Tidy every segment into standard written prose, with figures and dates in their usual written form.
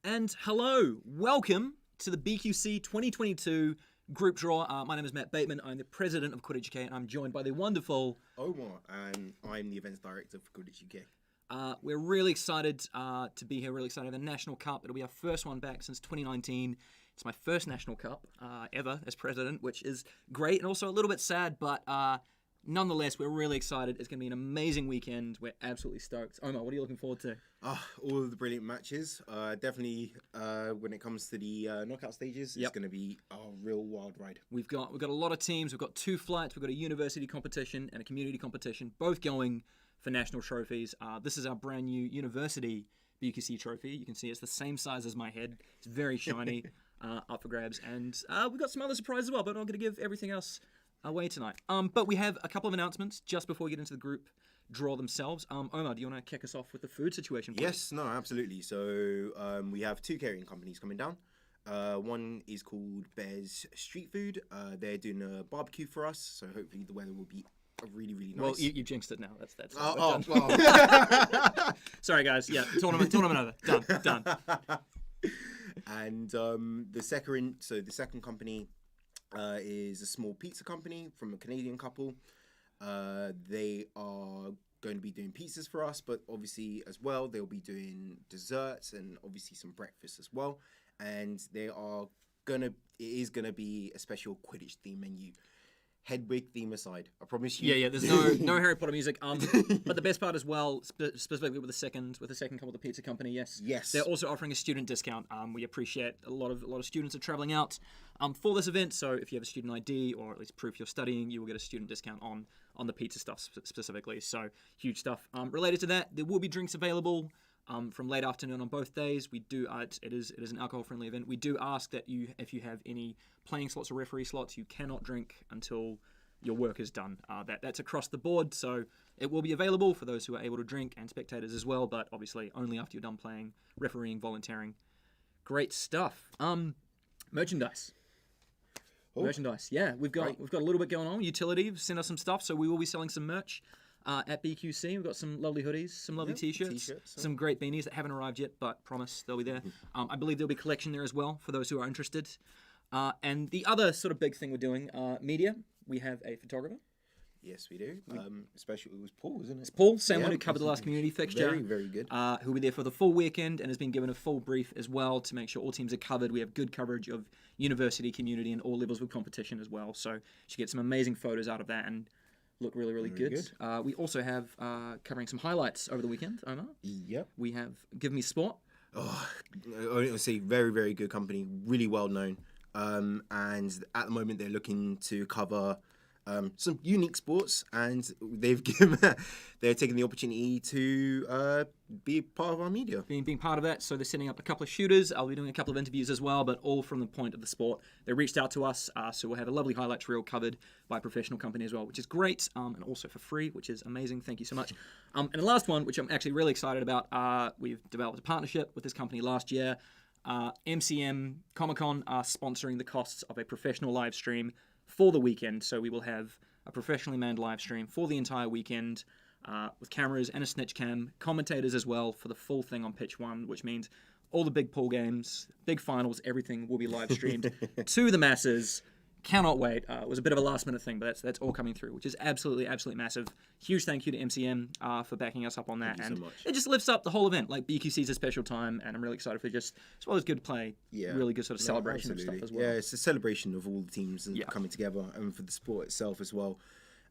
And hello, welcome to the BQC 2022 group draw. My name is Matt Bateman. I'm the president of Quidditch UK, and I'm joined by the wonderful Omar, and I'm the events director for Quidditch UK. We're really excited to be here, really excited. The National Cup, it'll be our first one back since 2019. It's my first National Cup ever as president, which is great and also a little bit sad, but nonetheless, we're really excited. It's going to be an amazing weekend. We're absolutely stoked. Omar, what are you looking forward to? All of the brilliant matches. Definitely, when it comes to the knockout stages, it's going to be a real wild ride. We've got a lot of teams. We've got two flights. We've got a university competition and a community competition, both going for national trophies. This is our brand new university BQC trophy. You can see it's the same size as my head. It's very shiny, up for grabs. And we've got some other surprises as well, but I'm not going to give everything else away tonight. But we have a couple of announcements just before we get into the group draw themselves. Omar, do you want to kick us off with the food situation? Yes, no, absolutely. So we have two catering companies coming down. One is called Bear's Street Food. They're doing a barbecue for us, so hopefully the weather will be really, really nice. Well, you jinxed it now. That's well. Sorry, guys. Yeah, tournament over. Done. And the second company is a small pizza company from a Canadian couple. They are going to be doing pizzas for us, but obviously as well they'll be doing desserts and obviously some breakfast as well. And it is gonna be a special Quidditch theme menu. Hedwig theme aside, I promise you. Yeah. There's no Harry Potter music. But the best part as well, specifically with the second couple, the pizza company. Yes. They're also offering a student discount. We appreciate a lot of students are traveling out for this event. So if you have a student ID or at least proof you're studying, you will get a student discount on the pizza stuff specifically. So huge stuff. Related to that, there will be drinks available. From late afternoon on both days. We do it is an alcohol-friendly event. We do ask that if you have any playing slots or referee slots, you cannot drink until your work is done. That's across the board, so it will be available for those who are able to drink and spectators as well, but obviously only after you're done playing, refereeing, volunteering. Great stuff. Merchandise. Merchandise. Yeah, we've got a little bit going on. Utility sent us some stuff, so we will be selling some merch. At BQC, we've got some lovely hoodies, some lovely t-shirts, some great beanies that haven't arrived yet, but promise they'll be there. I believe there'll be collection there as well for those who are interested. And the other sort of big thing we're doing, media. We have a photographer. Yes, we do. Especially it was Paul, isn't it? It's Paul, same one who covered the last community fixture. Very, very good. Who'll be there for the full weekend and has been given a full brief as well to make sure all teams are covered. We have good coverage of university, community, and all levels of competition as well. So you should get some amazing photos out of that and look really, really good. We also have covering some highlights over the weekend, Omar. Yep. We have Give Me Sport. I say very, very good company, really well known. And at the moment they're looking to cover some unique sports, and they're taking the opportunity to be part of our media. Being part of that, so they're setting up a couple of shooters. I'll be doing a couple of interviews as well, but all from the point of the sport. They reached out to us, so we'll have a lovely highlights reel covered by a professional company as well, which is great, and also for free, which is amazing. Thank you so much. And the last one, which I'm actually really excited about, we've developed a partnership with this company last year. MCM Comic-Con are sponsoring the costs of a professional live stream for the weekend, so we will have a professionally manned live stream for the entire weekend with cameras and a snitch cam, commentators as well for the full thing on Pitch 1, which means all the big pool games, big finals, everything will be live streamed to the masses. Cannot wait. It was a bit of a last minute thing, but that's all coming through, which is absolutely massive. Huge thank you to MCM for backing us up on that. Thank you so much. It just lifts up the whole event. Like BQC is a special time, and I'm really excited for just, as well as good play, really good sort of celebration of stuff as well. Yeah, it's a celebration of all the teams and coming together, and for the sport itself as well.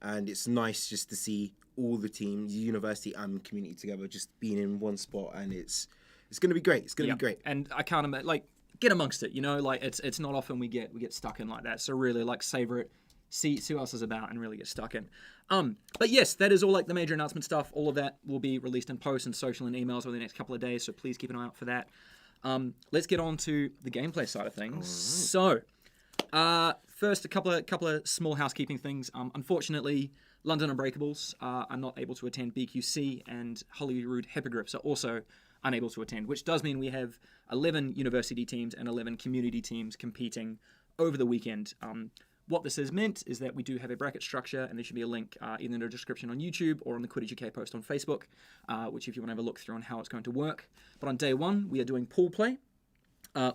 And it's nice just to see all the teams, university and community together, just being in one spot, and it's going to be great. It's going to be great. And I can't imagine, get amongst it, it's not often we get stuck in like that. So really savor it, see what else is about, and really get stuck in. But yes, that is all the major announcement stuff. All of that will be released in posts and social and emails over the next couple of days. So please keep an eye out for that. Let's get on to the gameplay side of things. So first, a couple of small housekeeping things. Unfortunately, London Unbreakables are not able to attend BQC, and Holyrood Hippogriffs are also unable to attend, which does mean we have 11 university teams and 11 community teams competing over the weekend. What this has meant is that we do have a bracket structure, and there should be a link either in the description on YouTube or on the Quidditch UK post on Facebook, which if you want to have a look through on how it's going to work. But on day one, we are doing pool play.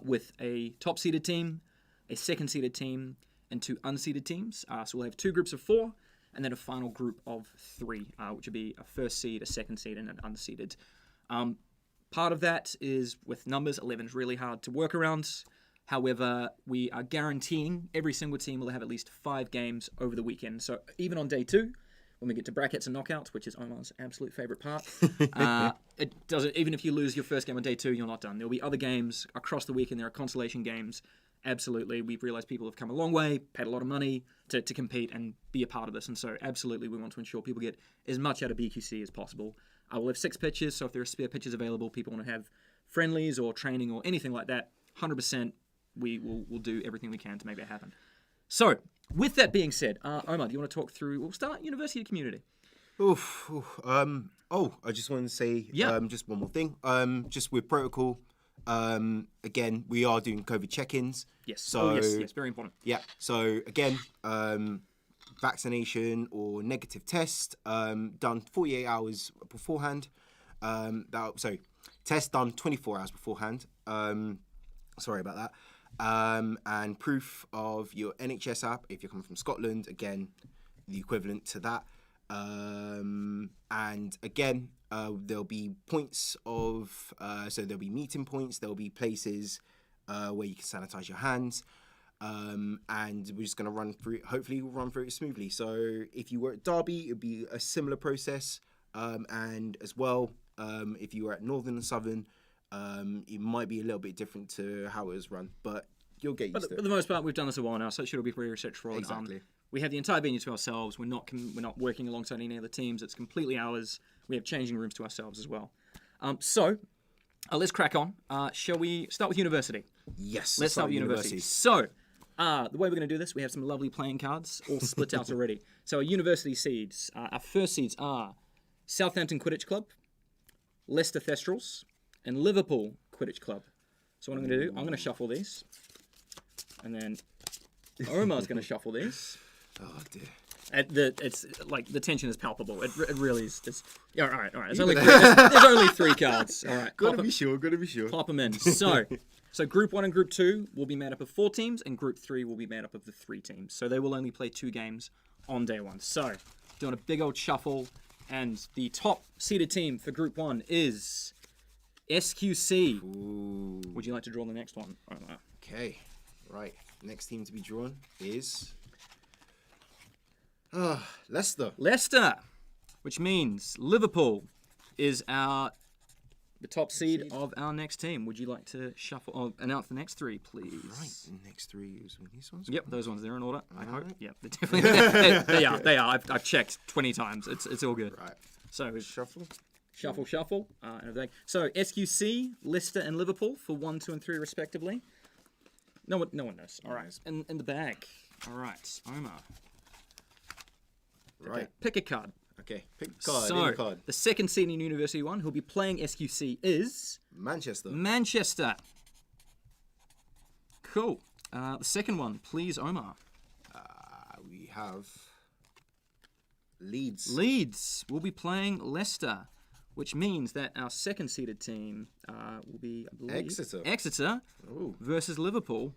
with a top-seeded team, a second-seeded team, and 2 unseeded teams. So we'll have 2 groups of 4, and then a final group of 3, which would be a first seed, a second seed, and an unseeded. Part of that is with numbers. 11 is really hard to work around. However, we are guaranteeing every single team will have at least 5 games over the weekend. So even on day 2, when we get to brackets and knockouts, which is Omar's absolute favorite part, it doesn't. Even if you lose your first game on day 2, you're not done. There'll be other games across the weekend. There are consolation games. Absolutely, we've realised people have come a long way, paid a lot of money to compete and be a part of this. And so absolutely, we want to ensure people get as much out of BQC as possible. We'll have 6 pitches, so if there are spare pitches available, people want to have friendlies or training or anything like that, 100%, we'll do everything we can to make that happen. So, with that being said, Omar, do you want to talk through, we'll start university community. I just want to say just one more thing. Just with protocol, again, we are doing COVID check-ins. Yes. So, yes, very important. Yeah. So again, vaccination or negative test done 48 hours beforehand. Test done 24 hours beforehand. Sorry about that. And proof of your NHS app if you're coming from Scotland. Again, the equivalent to that. And again, there'll be points of, so there'll be meeting points, there'll be places where you can sanitize your hands. And we're just going to run through it. Hopefully we'll run through it smoothly. So if you were at Derby, it'd be a similar process. And as well, if you were at Northern and Southern, it might be a little bit different to how it was run, but you'll get used to it. For the most part, we've done this a while now, so it should all be very research for all. Exactly. We have the entire venue to ourselves. We're not working alongside any other teams. It's completely ours. We have changing rooms to ourselves as well. So let's crack on. Shall we start with university? Yes. Let's start with university. So the way we're going to do this, we have some lovely playing cards all split out already. So our university seeds, our first seeds are Southampton Quidditch Club, Leicester Thestrals, and Liverpool Quidditch Club. So what I'm going to do, I'm going to shuffle these, and then Omar's going to shuffle these. Oh dear. It's like the tension is palpable. It really is. All right. There's only 3 cards. All right. Gotta be sure. Plop them in. So Group 1 and Group 2 will be made up of 4 teams, and Group 3 will be made up of the 3 teams. So they will only play 2 games on day 1. So doing a big old shuffle, and the top seeded team for Group 1 is SQC. Ooh. Would you like to draw the next one? Okay. Right. Next team to be drawn is Leicester. Leicester, which means Liverpool is the top seed of our next team. Would you like to announce the next 3, please? Right. The next 3 is these ones. Yep, those ones. They're in order. I hope. Right. Yep, they're definitely. They are. I've checked 20 times. It's all good. Right. So Shuffle. And everything. So SQC, Leicester, and Liverpool for 1, 2, and 3 respectively. No one knows. All right. In the bag. All right, Omar. Right. Pick a card. Okay. Pick a card. So Any card. the second seed in University 1 who'll be playing SQC is Manchester. Cool. The second one, please, Omar. We have Leeds. Leeds will be playing Leicester, which means that our second seeded team will be, I believe, Exeter Ooh. versus Liverpool.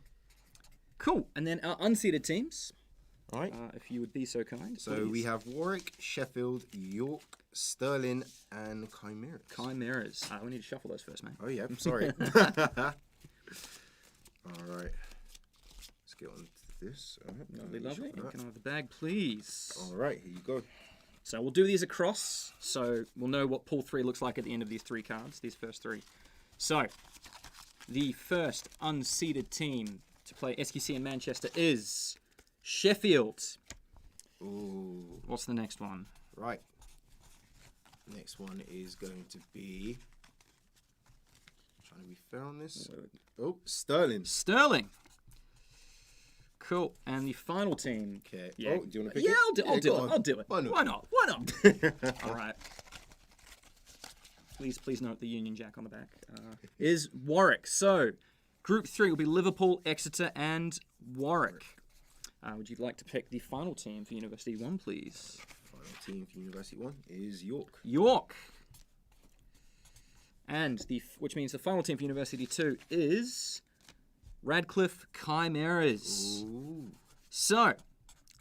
Cool. And then our unseeded teams. All right. If you would be so kind. So please. we have Warwick, Sheffield, York, Stirling, and Chimeras. We need to shuffle those first, mate. Oh, yeah. I'm sorry. All right. Let's get on to this. Lovely. Can I have the bag, please? All right. Here you go. So we'll do these across, so we'll know what pool 3 looks like at the end of these 3 cards, these first 3. So, the first unseeded team to play SQC in Manchester is Sheffield. Ooh. What's the next one? Right. Next one is going to be... trying to be fair on this. Oh, Stirling. Cool. And the final team. Okay. Yeah. Oh, do you want to pick it? Yeah, I'll do it. Why not? Why not? All right. Please note the Union Jack on the back. Is Warwick. So, Group 3 will be Liverpool, Exeter, and Warwick. Would you like to pick the final team for University 1, please? Final team for University 1 is York. And which means the final team for University 2 is Radcliffe Chimeras. Ooh. So,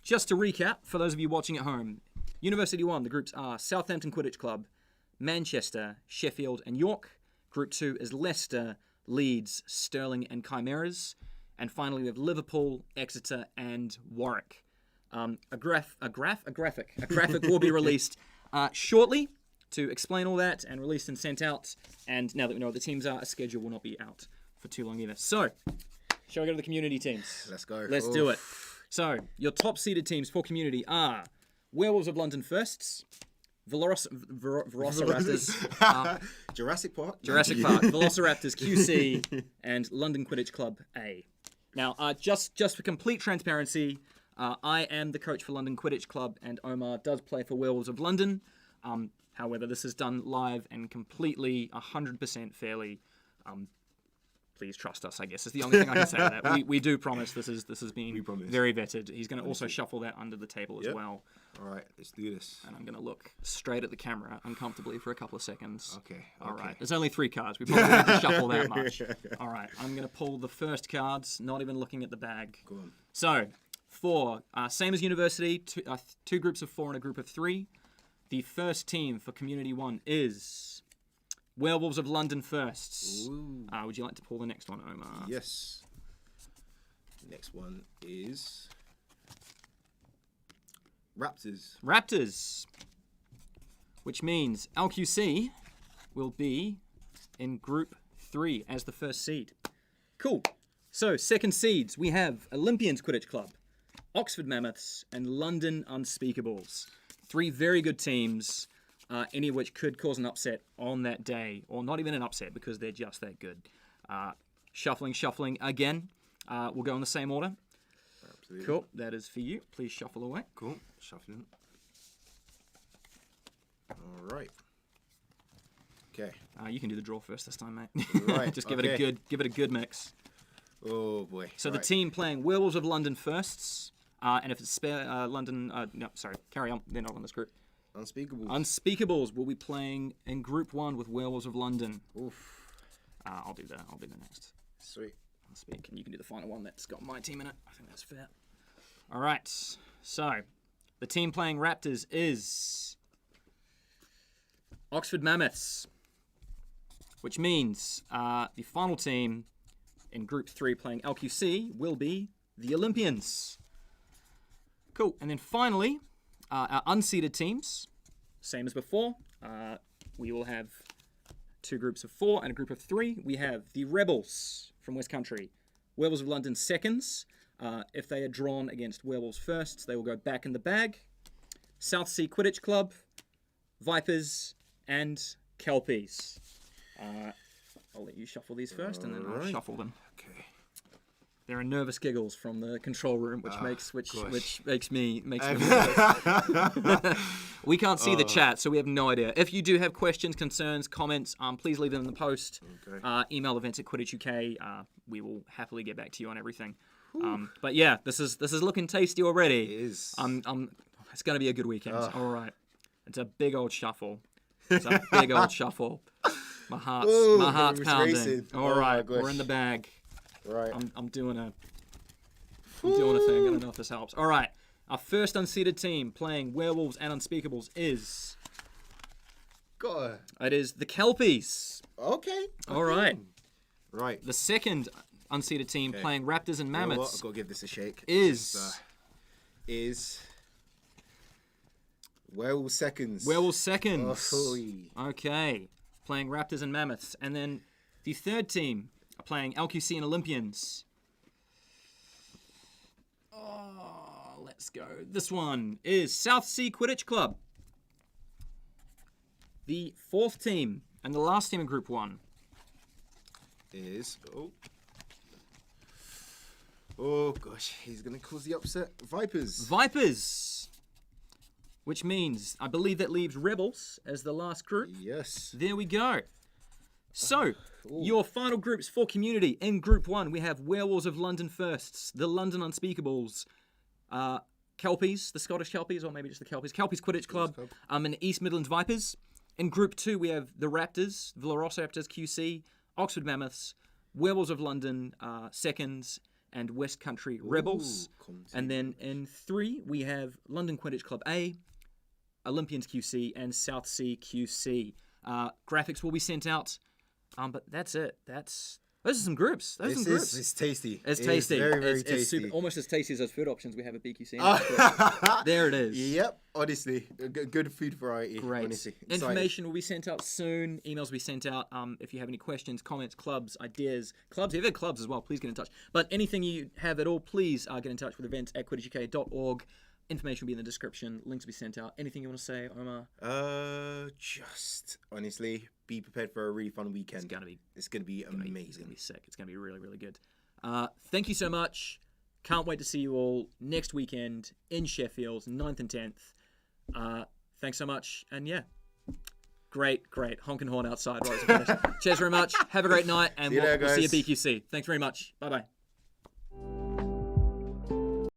just to recap, for those of you watching at home, University 1, the groups are Southampton Quidditch Club, Manchester, Sheffield, and York. Group 2 is Leicester, Leeds, Stirling, and Chimeras. And finally, we have Liverpool, Exeter, and Warwick. A graphic will be released shortly to explain all that and released and sent out. And now that we know what the teams are, a schedule will not be out for too long either. So, shall we go to the community teams? Let's go. Let's do it. So, your top seeded teams for community are Werewolves of London Firsts, Velociraptors, Jurassic Park, Velociraptors QC, and London Quidditch Club A. Now, just for complete transparency, I am the coach for London Quidditch Club, and Omar does play for Werewolves of London. However, this is done live and completely 100% fairly. Please trust us, I guess, is the only thing I can say to that. We do promise this is being very vetted. He's going to also shuffle that under the table as well. All right, let's do this. And I'm going to look straight at the camera uncomfortably for a couple of seconds. Okay. All right. There's only 3 cards. We probably don't have to shuffle that much. All right. I'm going to pull the first cards, not even looking at the bag. Go on. So, 4. Same as University, 2 groups of 4 and a group of 3. The first team for Community 1 is Werewolves of London Firsts. Would you like to pull the next one, Omar? Yes. Next one is Raptors. Which means LQC will be in Group 3 as the first seed. Cool. So, second seeds, we have Olympians Quidditch Club, Oxford Mammoths, and London Unspeakables. 3 very good teams, any of which could cause an upset on that day, or not even an upset because they're just that good. Shuffling again. We'll go in the same order. Absolutely. Cool, that is for you. Please shuffle away. Cool, shuffling. All right. Okay. You can do the draw first this time, mate. Right. Just give it a good mix. Oh boy. So the team playing Werewolves of London Firsts, and if it's spare carry on. They're not on this group. Unspeakables will be playing in Group 1 with Werewolves of London. Oof. I'll do that. I'll be the next. Sweet. Unspeak, and you can do the final one that's got my team in it. I think that's fair. All right. So the team playing Raptors is Oxford Mammoths, which means the final team in Group 3 playing LQC will be the Olympians. Cool. And then finally, our unseeded teams, same as before. We will have 2 groups of 4 and a group of 3. We have the Rebels from West Country, Werewolves of London seconds. If they are drawn against Werewolves firsts, they will go back in the bag. South Sea Quidditch Club, Vipers, and Kelpies. I'll let you shuffle these first, and then I'll shuffle them. Okay. There are nervous giggles from the control room, which makes me nervous. We can't see the chat, so we have no idea. If you do have questions, concerns, comments, please leave them in the post. Okay. Email events@Quidditch UK. We will happily get back to you on everything. But yeah, this is looking tasty already. It is. It's going to be a good weekend. All right. It's a big old shuffle. My heart's pounding. Racing. All right, we're in the bag. Right. I'm doing a thing. I don't know if this helps. All right. Our first unseeded team playing Werewolves and Unspeakables is... God. It is the Kelpies. Okay. All right. Right. The second unseeded team playing Raptors and Mammoths. You know what? I've got to give this a shake. Is Werewolves seconds. Werewolves seconds. Oh, okay. Playing Raptors and Mammoths. And then the third team are playing LQC and Olympians. Oh, let's go. This one is South Sea Quidditch Club. The fourth team and the last team in Group 1 is... Oh, gosh. He's going to cause the upset. Vipers. Which means, I believe that leaves Rebels as the last group. Yes. There we go. So, your final groups for community. In Group 1, we have Werewolves of London Firsts, the London Unspeakables, Kelpies, the Scottish Kelpies, or maybe just the Kelpies Quidditch Club, and East Midlands Vipers. In Group 2, we have the Raptors, Velociraptors QC, Oxford Mammoths, Werewolves of London seconds, and West Country Rebels. And then in 3, we have London Quidditch Club A, Olympians QC, and South Sea QC. Graphics will be sent out, but that's it. Those are some groups. It's tasty. It's tasty. Very, very tasty. It's almost as tasty as those food options we have at BQC. There it is. Yep, honestly. Good food variety. Great. Honestly. Information will be sent out soon. Emails will be sent out. If you have any questions, comments, clubs, ideas, clubs, if you have clubs as well, please get in touch. But anything you have at all, please get in touch with events@quidditchuk.org. Information will be in the description. Links will be sent out. Anything you want to say, Omar? Just honestly, be prepared for a really fun weekend. It's gonna be amazing. It's gonna be sick. It's gonna be really, really good. Thank you so much. Can't wait to see you all next weekend in Sheffield, 9th and 10th. Thanks so much. And yeah, great. Honking horn outside. Right, cheers very much. Have a great night, and we'll see you at BQC. Thanks very much. Bye-bye.